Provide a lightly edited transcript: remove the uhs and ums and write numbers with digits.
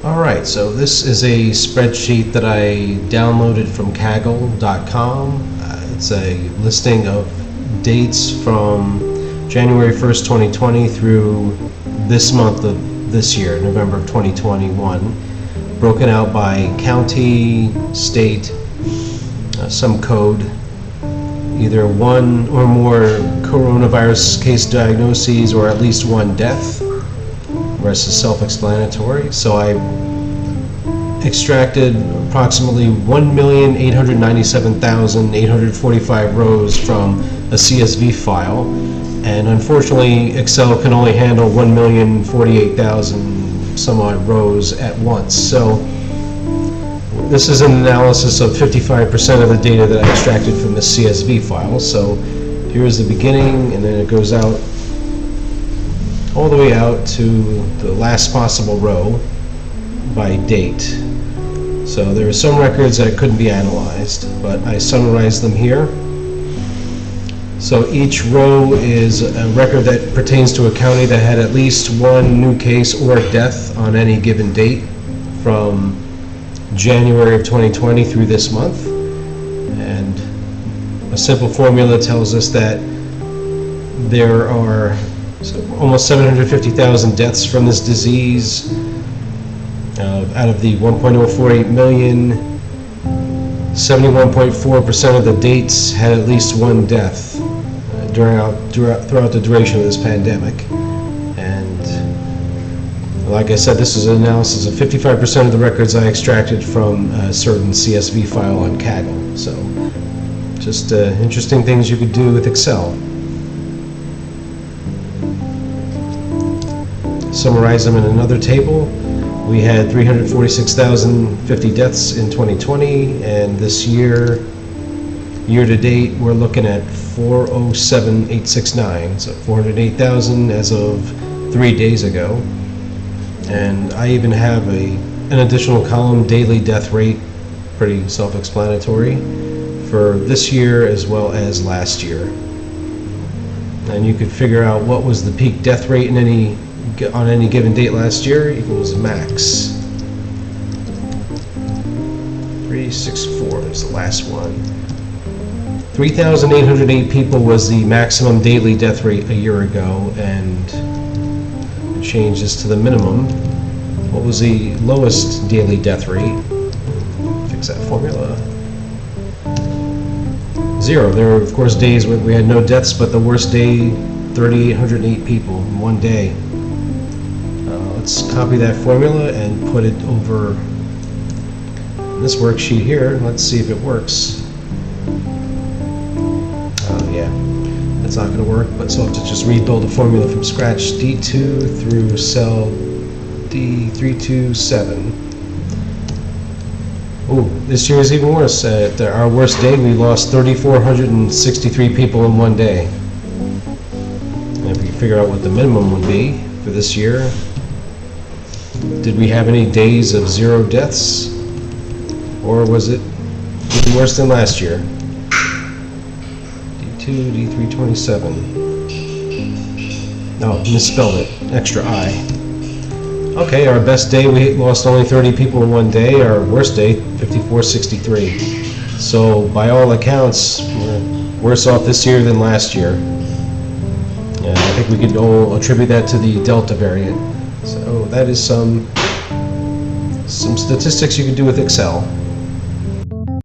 Alright, so this is a spreadsheet that I downloaded from Kaggle.com. It's a listing of dates from January 1st, 2020 through this month of this year, November of 2021, broken out by county, state, some code, either one or more coronavirus case diagnoses or at least one death. The rest is self-explanatory. So I extracted approximately 1,897,845 rows from a CSV file, and unfortunately Excel can only handle 1,048,000 some odd rows at once. So this is an analysis of 55% of the data that I extracted from the CSV file. So here's the beginning, and then it goes out all the way out to the last possible row by date. So there are some records that couldn't be analyzed, but I summarized them here. So each row is a record that pertains to a county that had at least one new case or death on any given date from January of 2020 through this month. And a simple formula tells us that there are almost 750,000 deaths from this disease. Out of the 1.048 million, 71.4% of the dates had at least one death throughout the duration of this pandemic. And like I said, this is an analysis of 55% of the records I extracted from a certain CSV file on Kaggle. So just interesting things you could do with Excel. Summarize them in another table. We had 346,050 deaths in 2020, and this year to date, we're looking at 407,869, so 408,000 as of 3 days ago. And I even have an additional column, daily death rate, pretty self-explanatory, for this year as well as last year. And you could figure out what was the peak death rate on any given date last year equals max. 364 is the last one. 3,808 people was the maximum daily death rate a year ago, and change this to the minimum. What was the lowest daily death rate? Fix that formula. 0. There were, of course, days where we had no deaths, but the worst day, 3,808 people in one day. Let's copy that formula and put it over this worksheet here. Let's see if it works. Yeah, that's not going to work, but so I'll have to just rebuild the formula from scratch. D2 through cell D327. Oh, this year is even worse. At our worst day, we lost 3,463 people in one day. And if we can figure out what the minimum would be for this year. Did we have any days of 0 deaths? Or was it even worse than last year? D2, D327. No, misspelled it. Extra I. Okay, our best day we lost only 30 people in one day. Our worst day, 5,463. So by all accounts, we're worse off this year than last year. Yeah, I think we could all attribute that to the Delta variant. So that is some statistics you can do with Excel.